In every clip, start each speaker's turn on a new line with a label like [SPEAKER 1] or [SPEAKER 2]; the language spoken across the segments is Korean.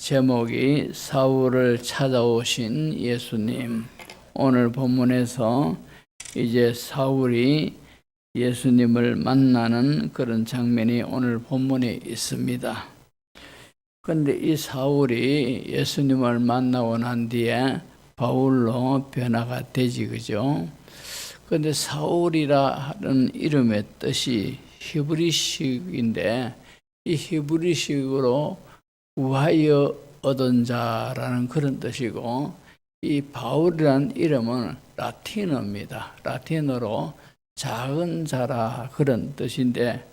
[SPEAKER 1] 제목이 사울을 찾아오신 예수님. 오늘 본문에서 이제 사울이 예수님을 만나는 그런 장면이 오늘 본문에 있습니다. 그런데 이 사울이 예수님을 만나고 난 뒤에 바울로 변화가 되지, 그죠? 그런데 사울이라 하는 이름의 뜻이 히브리식인데, 이 히브리식으로 구하여 얻은 자라는 그런 뜻이고, 이 바울이라는 이름은 라틴어입니다. 라틴어로 작은 자라 그런 뜻인데,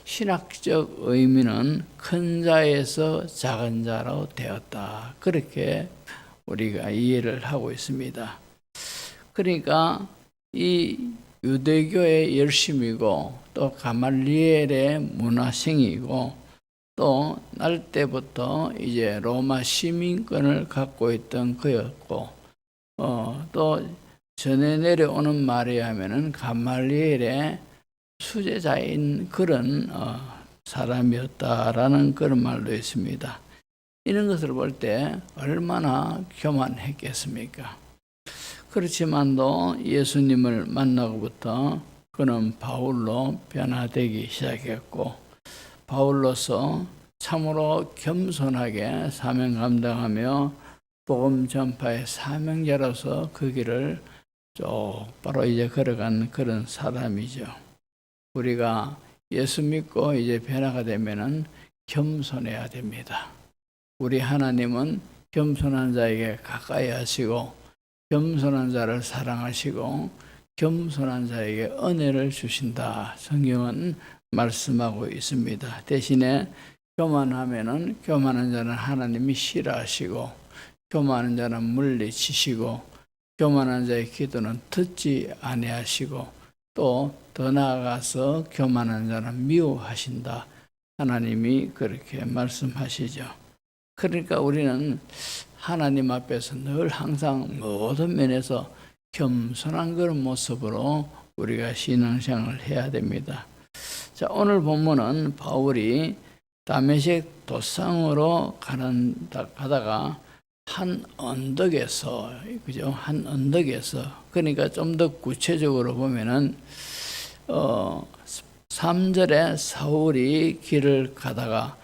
[SPEAKER 1] 신학적 의미는 큰 자에서 작은 자로 되었다, 그렇게 우리가 이해를 하고 있습니다. 그러니까 이 유대교의 열심이고, 또 가말리엘의 문화생이고, 또 날 때부터 이제 로마 시민권을 갖고 있던 그였고, 또 전에 내려오는 말에 의하면은 가말리엘의 수제자인 그런 사람이었다라는 그런 말도 있습니다. 이런 것을 볼 때 얼마나 교만했겠습니까? 그렇지만도 예수님을 만나고부터 그는 바울로 변화되기 시작했고, 바울로서 참으로 겸손하게 사명 감당하며 복음 전파의 사명자로서 그 길을 똑바로 이제 걸어간 그런 사람이죠. 우리가 예수 믿고 이제 변화가 되면은 겸손해야 됩니다. 우리 하나님은 겸손한 자에게 가까이 하시고, 겸손한 자를 사랑하시고, 겸손한 자에게 은혜를 주신다, 성경은 말씀하고 있습니다. 대신에 교만하면은 교만한 자는 하나님이 싫어하시고, 교만한 자는 물리치시고, 교만한 자의 기도는 듣지 아니하시고, 또 더 나아가서 교만한 자는 미워하신다, 하나님이 그렇게 말씀하시죠. 그러니까 우리는 하나님 앞에서 늘 항상 모든 면에서 겸손한 그런 모습으로 우리가 신앙생활을 해야 됩니다. 자, 오늘 본문은 바울이 다메섹 도상으로 가다가 한 언덕에서, 그죠? 한 언덕에서, 그러니까 좀 더 구체적으로 보면은 3절에 사울이 길을 가다가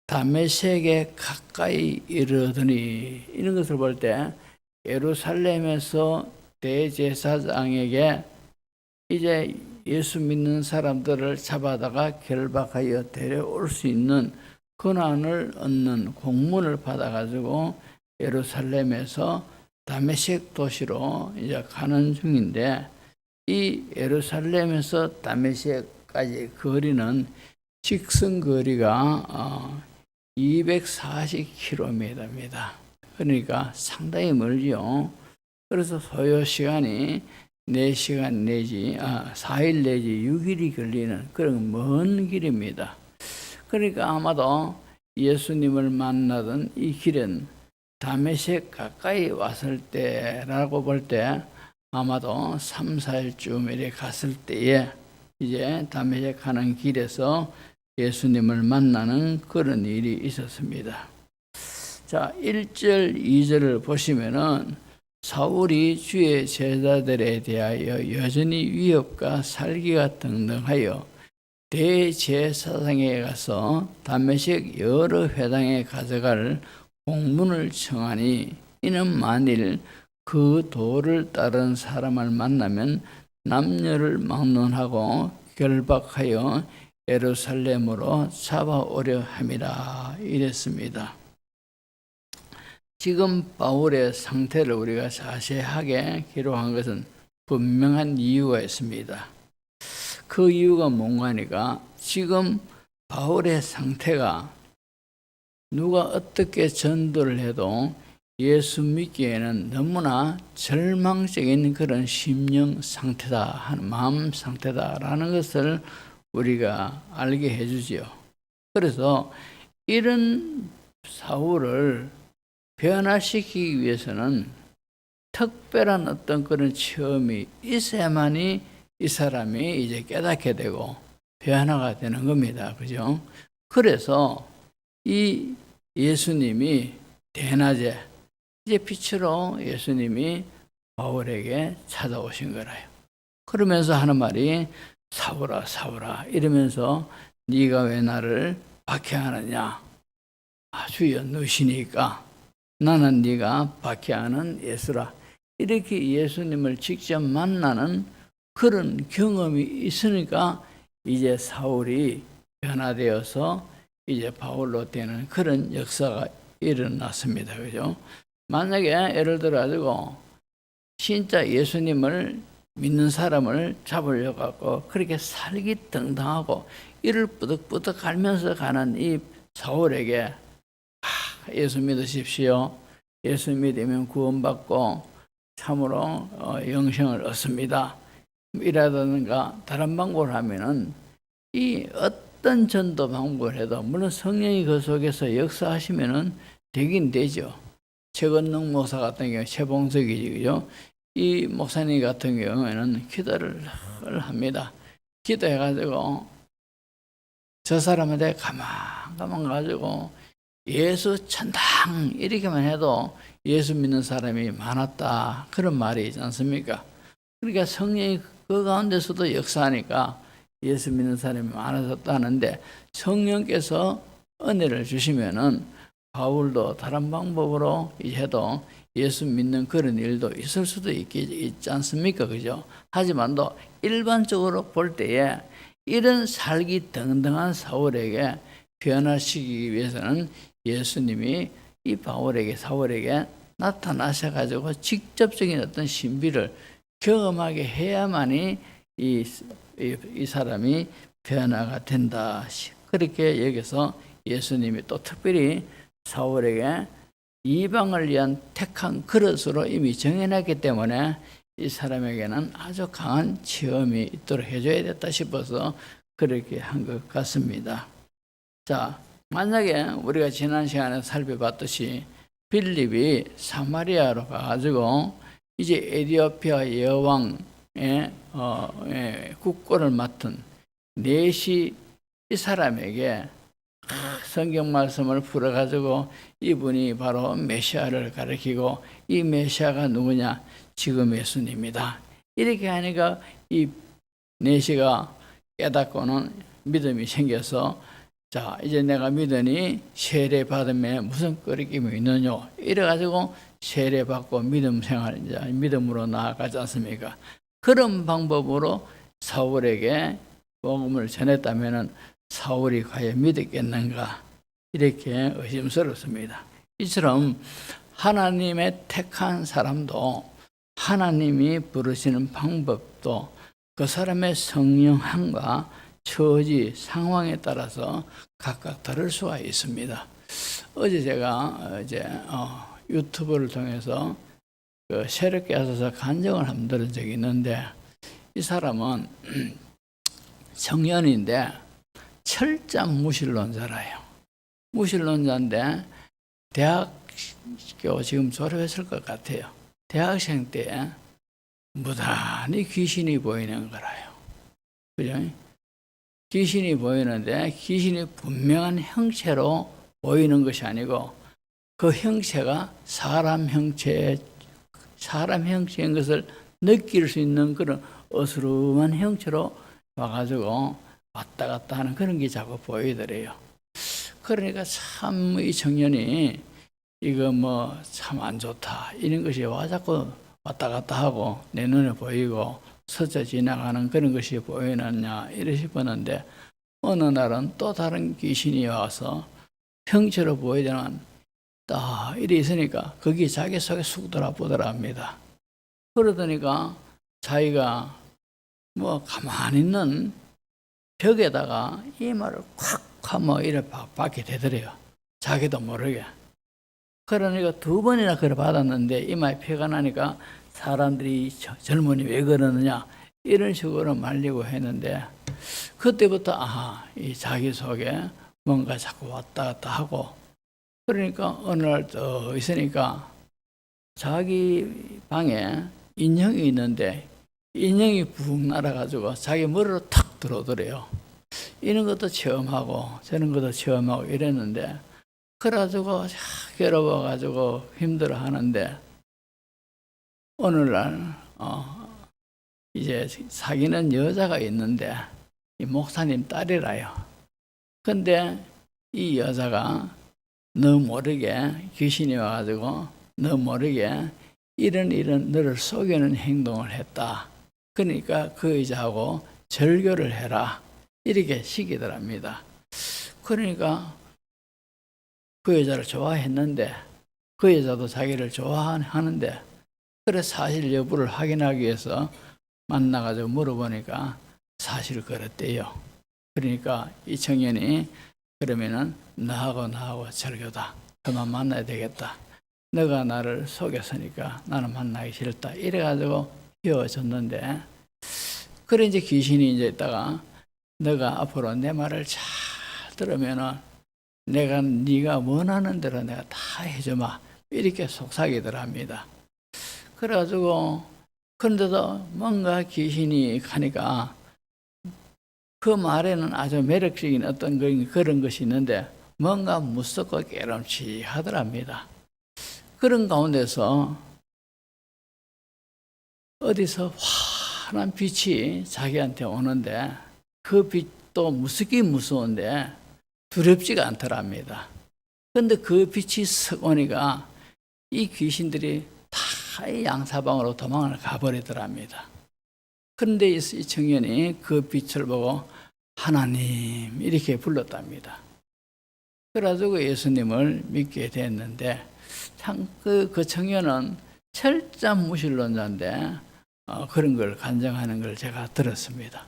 [SPEAKER 1] 다메섹에 가까이 이르더니, 이런 것을 볼 때 예루살렘에서 대제사장에게 이제 예수 믿는 사람들을 잡아다가 결박하여 데려올 수 있는 권한을 얻는 공문을 받아가지고 예루살렘에서 다메섹 도시로 이제 가는 중인데, 이 예루살렘에서 다메섹까지 거리는 직선 거리가 240km입니다. 그러니까 상당히 멀죠. 그래서 소요 시간이 4시간 내지 4일 내지 6일이 걸리는 그런 먼 길입니다. 그러니까 아마도 예수님을 만나던 이 길은 다메섹 가까이 왔을 때라고 볼 때, 아마도 3, 4일쯤 이렇게 갔을 때에 이제 다메섹 가는 길에서 예수님을 만나는 그런 일이 있었습니다. 자, 1절, 2절을 보시면은 사울이 주의 제자들에 대하여 여전히 위협과 살기가 등등하여 대제사장에 가서 다메섹 여러 회당에 가져갈 공문을 청하니, 이는 만일 그 도를 따른 사람을 만나면 남녀를 막론하고 결박하여 예루살렘으로 잡아오려 함이라, 이랬습니다. 지금 바울의 상태를 우리가 자세하게 기록한 것은 분명한 이유가 있습니다. 그 이유가 뭔가 하니까, 지금 바울의 상태가 누가 어떻게 전도를 해도 예수 믿기에는 너무나 절망적인 그런 심령 상태다, 마음 상태다라는 것을 우리가 알게 해주지요. 그래서 이런 사울을 변화시키기 위해서는 특별한 어떤 그런 체험이 있어야만이 이 사람이 이제 깨닫게 되고 변화가 되는 겁니다. 그죠? 그래서 이 예수님이 대낮에 이제 빛으로 예수님이 바울에게 찾아오신 거라요. 그러면서 하는 말이 사울아 사울아 이러면서 네가 왜 나를 박해하느냐. 주여 누시니까 나는 네가 박해하는 예수라. 이렇게 예수님을 직접 만나는 그런 경험이 있으니까 이제 사울이 변화되어서 이제 바울로 되는 그런 역사가 일어났습니다. 그죠? 만약에 예를 들어 가지고 진짜 예수님을 믿는 사람을 잡으려고 하고 그렇게 살기등등하고 이를 뿌득뿌득 갈면서 가는 이 사울에게 예수 믿으십시오. 예수 믿으면 구원받고 참으로 영생을 얻습니다. 이라든가 다른 방법을 하면은 이 어떤 전도 방법을 해도 물론 성령이 그 속에서 역사하시면은 되긴 되죠. 최건능 목사 같은 경우 최봉석이죠. 이 목사님 같은 경우에는 기도를 합니다. 기도해가지고 저 사람한테 가만 가지고 예수 천당 이렇게만 해도 예수 믿는 사람이 많았다. 그런 말이 있지 않습니까? 그러니까 성령이 그 가운데서도 역사하니까 예수 믿는 사람이 많아졌다는데 성령께서 은혜를 주시면은 바울도 다른 방법으로 해도 예수 믿는 그런 일도 있을 수도 있지 않습니까? 그죠? 하지만도 일반적으로 볼 때에 이런 살기 등등한 사울에게 변화시키기 위해서는 예수님이 이 사울에게 나타나셔가지고 직접적인 어떤 신비를 경험하게 해야만이 이 사람이 변화가 된다. 그렇게 여기서 예수님이 또 특별히 사울에게 이방을 위한 택한 그릇으로 이미 정해놨기 때문에 이 사람에게는 아주 강한 체험이 있도록 해줘야 됐다 싶어서 그렇게 한 것 같습니다. 자, 만약에 우리가 지난 시간에 살펴봤듯이 빌립이 사마리아로 가가지고 이제 에디오피아 여왕의 국고를 맡은 네시 이 사람에게 성경 말씀을 풀어가지고 이분이 바로 메시아를 가리키고 이 메시아가 누구냐? 지금 예수님이다. 이렇게 하니까 이 네시가 깨닫고는 믿음이 생겨서 자 이제 내가 믿으니 세례 받음에 무슨 거리낌이 있느냐? 이래가지고 세례 받고 믿음 생활 이제 믿음으로 나아가지 않습니까? 그런 방법으로 사울에게 복음을 전했다면은 사울이 과연 믿었겠는가? 이렇게 의심스럽습니다. 이처럼 하나님의 택한 사람도 하나님이 부르시는 방법도 그 사람의 성령함과 처지, 상황에 따라서 각각 다를 수가 있습니다. 어제 제가 유튜브를 통해서 새롭게 하셔서 간증을 한번 들은 적이 있는데 이 사람은 청년인데 철저한 무신론자라요. 무신론자인데 대학교 지금 졸업했을 것 같아요. 대학생 때 무단히 귀신이 보이는 거라요. 그죠? 귀신이 보이는데 귀신이 분명한 형체로 보이는 것이 아니고 그 형체가 사람 형체인 것을 느낄 수 있는 그런 어스름한 형체로 와가지고 왔다 갔다 하는 그런 게 자꾸 보이더래요. 그러니까 참 이 청년이 이거 뭐 참 안 좋다 이런 것이 와 자꾸 왔다 갔다 하고 내 눈에 보이고 스쳐 지나가는 그런 것이 보이느냐 이래 싶었는데 어느 날은 또 다른 귀신이 와서 형체로 보이지만 딱 이래 있으니까 거기 자기 속에 쑥 들어보더라 합니다. 그러더니까 자기가 뭐 가만히 있는 벽에다가 이마를 콱 하면 이래 박게 되더래요. 자기도 모르게. 그러니까 2번이나 그래 받았는데 이마에 피가 나니까 사람들이 젊은이 왜 그러느냐 이런 식으로 말리고 했는데 그때부터 이 자기 속에 뭔가 자꾸 왔다 갔다 하고 그러니까 어느 날 또 있으니까 자기 방에 인형이 있는데 인형이 붕 날아가지고 자기 머리로 탁 들어오더래요. 이런 것도 체험하고 저런 것도 체험하고 이랬는데 그래가지고 괴로워가지고 힘들어하는데 오늘날 이제 사귀는 여자가 있는데 이 목사님 딸이라요. 근데 이 여자가 너 모르게 귀신이 와가지고 너 모르게 이런 너를 속이는 행동을 했다. 그러니까 그 여자하고 절교를 해라. 이렇게 시키더랍니다. 그러니까 그 여자를 좋아했는데 그 여자도 자기를 좋아하는데 그래 사실 여부를 확인하기 위해서 만나가지고 물어보니까 사실을 그랬대요. 그러니까 이 청년이 그러면은 나하고 절교다. 그만 만나야 되겠다. 너가 나를 속였으니까 나는 만나기 싫다. 이래가지고 헤어졌는데 그래 이제 귀신이 이제 있다가 너가 앞으로 내 말을 잘 들으면은 네가 원하는 대로 내가 다 해주마. 이렇게 속삭이더랍니다. 그래가지고 그런데도 뭔가 귀신이 가니까 그 말에는 아주 매력적인 어떤 그런 것이 있는데 뭔가 무섭고 깨름칙하더랍니다. 그런 가운데서 어디서 환한 빛이 자기한테 오는데 그 빛도 무섭긴 무서운데 두렵지가 않더랍니다. 그런데 그 빛이 쓱 오니까 이 귀신들이 다 양사방으로 도망을 가버리더랍니다. 그런데 이 청년이 그 빛을 보고 하나님 이렇게 불렀답니다. 그래가지고 예수님을 믿게 됐는데 참 그 청년은 철저한 무신론자인데 그런 걸 간증하는 걸 제가 들었습니다.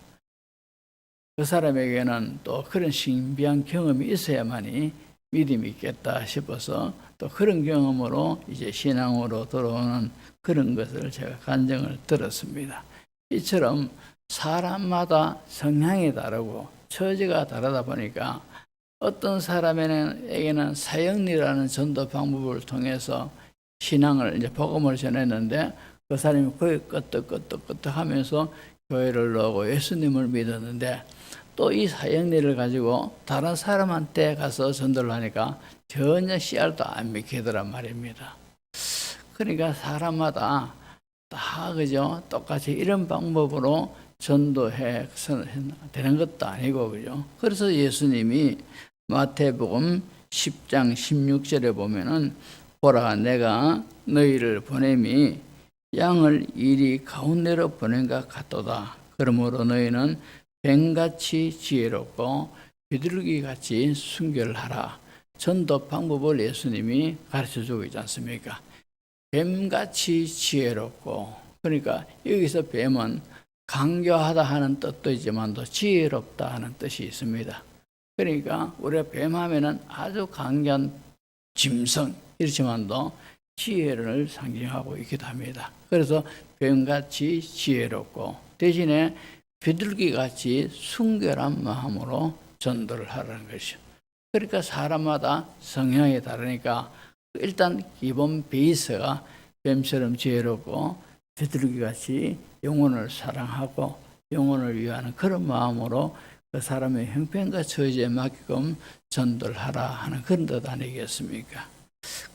[SPEAKER 1] 그 사람에게는 또 그런 신비한 경험이 있어야만이 믿음이 있겠다 싶어서 또 그런 경험으로 이제 신앙으로 들어오는 그런 것을 제가 간증을 들었습니다. 이처럼 사람마다 성향이 다르고 처지가 다르다 보니까 어떤 사람에게는 사형리라는 전도 방법을 통해서 신앙을 이제 복음을 전했는데 그 사람이 거의 끄떡끄떡 하면서 교회를 나오고 예수님을 믿었는데 또 이 사형리를 가지고 다른 사람한테 가서 전도를 하니까 전혀 씨알도 안 믿기더란 말입니다. 그러니까 사람마다 다 그죠 똑같이 이런 방법으로 전도해 되는 것도 아니고 그죠. 그래서 예수님이 마태복음 10장 16절에 보면은 보라 내가 너희를 보냄이 양을 이리 가운데로 보낸 것 같도다. 그러므로 너희는 뱀같이 지혜롭고 비둘기같이 순결하라. 전도 방법을 예수님이 가르쳐주고 있지 않습니까? 뱀같이 지혜롭고 그러니까 여기서 뱀은 강교하다 하는 뜻도 있지만 또 지혜롭다 하는 뜻이 있습니다. 그러니까 우리가 뱀 하면은 아주 강한 짐승 이렇지만도 지혜를 상징하고 있기도 합니다. 그래서 뱀같이 지혜롭고 대신에 비둘기같이 순결한 마음으로 전도를 하라는 것이죠. 그러니까 사람마다 성향이 다르니까 일단 기본 베이스가 뱀처럼 지혜롭고 비둘기같이 영혼을 사랑하고 영혼을 위하는 그런 마음으로 그 사람의 형편과 처지에 맞게끔 전도를 하라 하는 그런 뜻 아니겠습니까?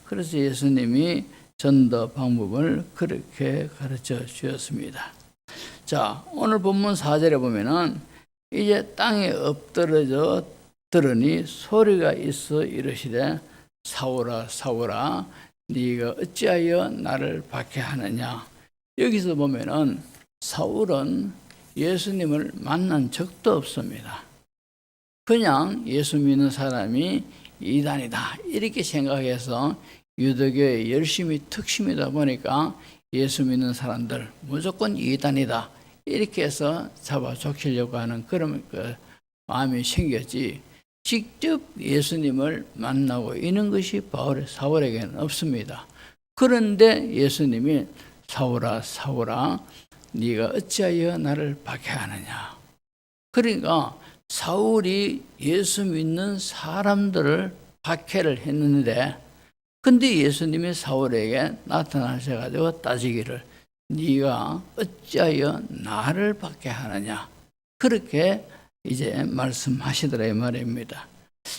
[SPEAKER 1] 그래서 예수님이 전도 방법을 그렇게 가르쳐 주었습니다. 자, 오늘 본문 4절에 보면은 이제 땅에 엎드러져 들으니 소리가 있어 이르시되 사울아 사울아 네가 어찌하여 나를 박해하느냐. 여기서 보면은 사울은 예수님을 만난 적도 없습니다. 그냥 예수 믿는 사람이 이단이다 이렇게 생각해서 유대교에 열심히 특심이다 보니까 예수 믿는 사람들 무조건 이단이다 이렇게 해서 잡아 쫓기려고 하는 그런 마음이 생겼지 직접 예수님을 만나고 있는 것이 사울에게는 없습니다. 그런데 예수님이 사울아 사울아 네가 어찌하여 나를 박해하느냐. 그러니까 사울이 예수 믿는 사람들을 박해를 했는데 근데 예수님이 사울에게 나타나셔가지고 따지기를 네가 어찌하여 나를 박해하느냐 그렇게 이제 말씀하시더라 이 말입니다.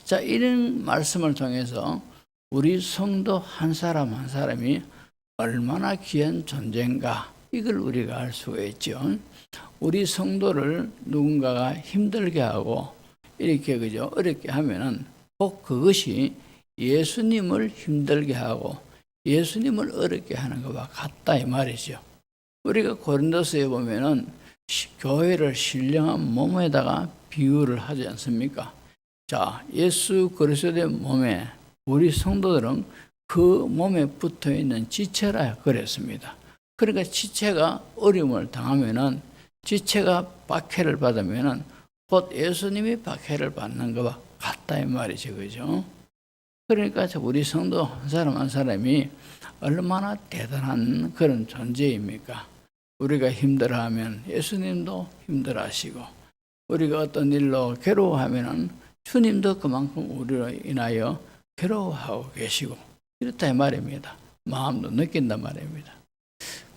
[SPEAKER 1] 자, 이런 말씀을 통해서 우리 성도 한 사람 한 사람이 얼마나 귀한 존재인가, 이걸 우리가 알 수가 있죠. 우리 성도를 누군가가 힘들게 하고 이렇게 그죠 어렵게 하면은 꼭 그것이 예수님을 힘들게 하고 예수님을 어렵게 하는 것과 같다 이 말이죠. 우리가 고린도서에 보면은 교회를 신령한 몸에다가 비유를 하지 않습니까? 자, 예수 그리스도의 몸에 우리 성도들은 그 몸에 붙어 있는 지체라 그랬습니다. 그러니까 지체가 어려움을 당하면은, 지체가 박해를 받으면은 곧 예수님이 박해를 받는 것과 같다 이 말이죠, 그죠? 그러니까 우리 성도 한 사람 한 사람이 얼마나 대단한 그런 존재입니까? 우리가 힘들어하면 예수님도 힘들어하시고, 우리가 어떤 일로 괴로워하면은 주님도 그만큼 우리로 인하여 괴로워하고 계시고, 이렇다 이 말입니다. 마음도 느낀단 말입니다.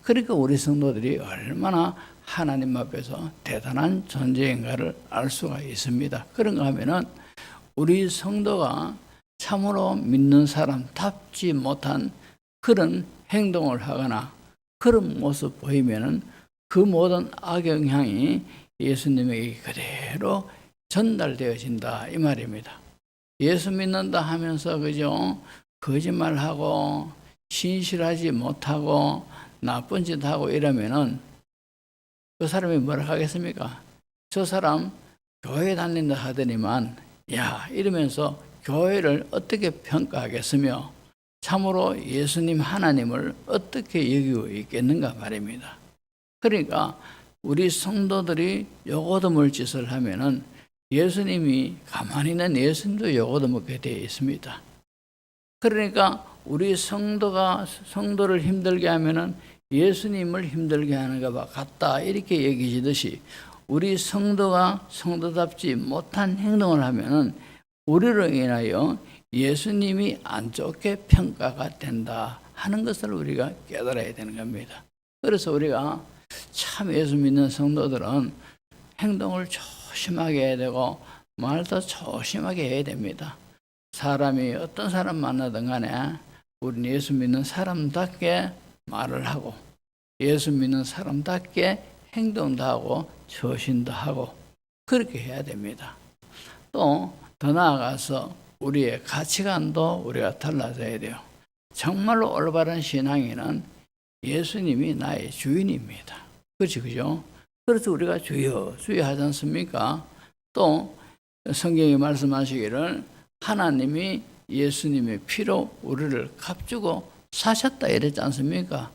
[SPEAKER 1] 그러니까 우리 성도들이 얼마나 하나님 앞에서 대단한 존재인가를 알 수가 있습니다. 그런가 하면은 우리 성도가 참으로 믿는 사람답지 못한 그런 행동을 하거나 그런 모습 보이면은 그 모든 악영향이 예수님에게 그대로 전달되어진다 이 말입니다. 예수 믿는다 하면서 그죠 거짓말하고 신실하지 못하고 나쁜 짓 하고 이러면은 그 사람이 뭐라 하겠습니까? 저 사람 교회 다닌다 하더니만 야 이러면서 교회를 어떻게 평가하겠으며 참으로 예수님 하나님을 어떻게 여기고 있겠는가 말입니다. 그러니까 우리 성도들이 요거드물 짓을 하면은 예수님이 가만히 있는 예수님도 요거드 먹게 되어 있습니다. 그러니까 우리 성도를 힘들게 하면은 예수님을 힘들게 하는 것과 같다 이렇게 여기시듯이 우리 성도가 성도답지 못한 행동을 하면은 우리로 인하여 예수님이 안 좋게 평가가 된다 하는 것을 우리가 깨달아야 되는 겁니다. 그래서 우리가 참 예수 믿는 성도들은 행동을 조심하게 해야 되고 말도 조심하게 해야 됩니다. 사람이 어떤 사람 만나든 간에 우리는 예수 믿는 사람답게 말을 하고 예수 믿는 사람답게 행동도 하고 처신도 하고 그렇게 해야 됩니다. 또 더 나아가서 우리의 가치관도 우리가 달라져야 돼요. 정말로 올바른 신앙인은 예수님이 나의 주인입니다. 그렇지, 그죠? 그래서 우리가 주여, 주여 하지 않습니까? 또 성경이 말씀하시기를 하나님이 예수님의 피로 우리를 값주고 사셨다 이랬지 않습니까?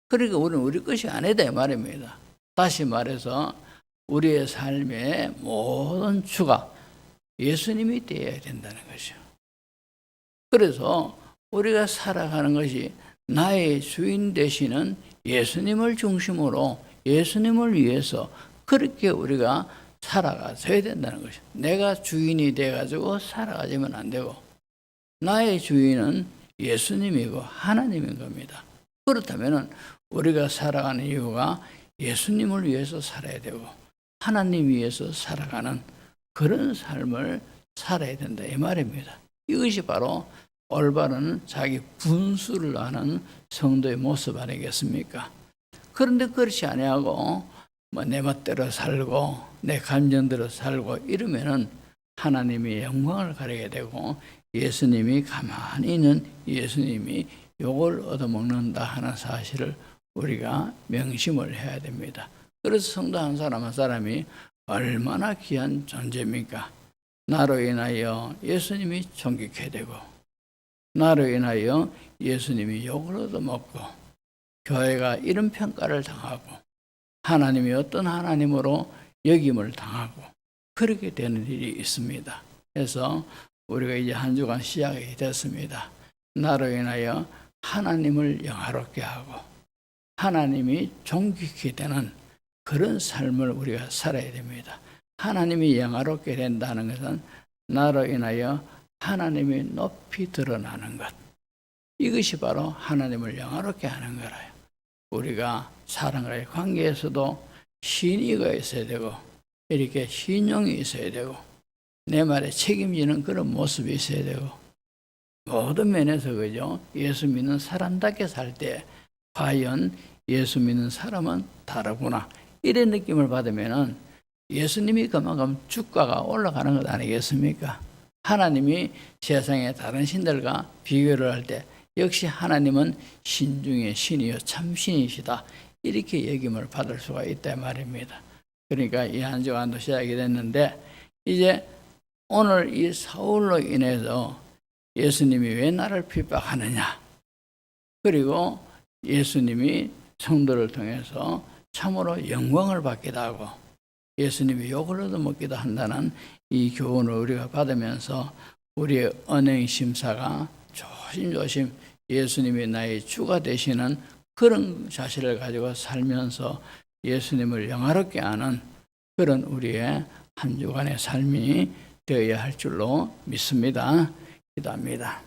[SPEAKER 1] 그러니까 우리는 우리 것이 아니다 이 말입니다. 다시 말해서 우리의 삶의 모든 주가 예수님이 되어야 된다는 것이죠. 그래서 우리가 살아가는 것이 나의 주인 되시는 예수님을 중심으로 예수님을 위해서 그렇게 우리가 살아가야 된다는 것이죠. 내가 주인이 돼가지고 살아가지면 안 되고 나의 주인은 예수님이고 하나님인 겁니다. 그렇다면 우리가 살아가는 이유가 예수님을 위해서 살아야 되고 하나님 위해서 살아가는 그런 삶을 살아야 된다 이 말입니다. 이것이 바로 올바른 자기 분수를 아는 성도의 모습 아니겠습니까? 그런데 그렇지 아니하고 내 멋대로 살고 내 감정대로 살고 이러면은 하나님이 영광을 가리게 되고 예수님이 가만히 있는 예수님이 욕을 얻어먹는다 하는 사실을 우리가 명심을 해야 됩니다. 그래서 성도 한 사람 한 사람이 얼마나 귀한 존재입니까? 나로 인하여 예수님이 존귀케 되고 나로 인하여 예수님이 욕을 얻어먹고 교회가 이런 평가를 당하고 하나님이 어떤 하나님으로 여김을 당하고 그렇게 되는 일이 있습니다. 그래서 우리가 이제 한 주간 시작이 됐습니다. 나로 인하여 하나님을 영화롭게 하고 하나님이 존귀케 되는 그런 삶을 우리가 살아야 됩니다. 하나님이 영화롭게 된다는 것은 나로 인하여 하나님이 높이 드러나는 것. 이것이 바로 하나님을 영화롭게 하는 거라요. 우리가 사람과의 관계에서도 신의가 있어야 되고 이렇게 신용이 있어야 되고 내 말에 책임지는 그런 모습이 있어야 되고, 모든 면에서 그죠? 예수 믿는 사람답게 살 때 과연 예수 믿는 사람은 다르구나, 이런 느낌을 받으면은 예수님이 그만큼 주가가 올라가는 것 아니겠습니까? 하나님이 세상의 다른 신들과 비교를 할 때 역시 하나님은 신 중에 신이요 참신이시다, 이렇게 얘김을 받을 수가 있다 말입니다. 그러니까 이 한 주간도 시작이 됐는데, 이제 오늘 이 사울로 인해서 예수님이 왜 나를 핍박하느냐, 그리고 예수님이 성도를 통해서 참으로 영광을 받기도 하고 예수님이 욕을 얻어먹기도 한다는 이 교훈을 우리가 받으면서 우리의 언행 심사가 조심조심 예수님이 나의 주가 되시는 그런 자세를 가지고 살면서 예수님을 영화롭게 하는 그런 우리의 한 주간의 삶이 되어야 할 줄로 믿습니다. 기도합니다.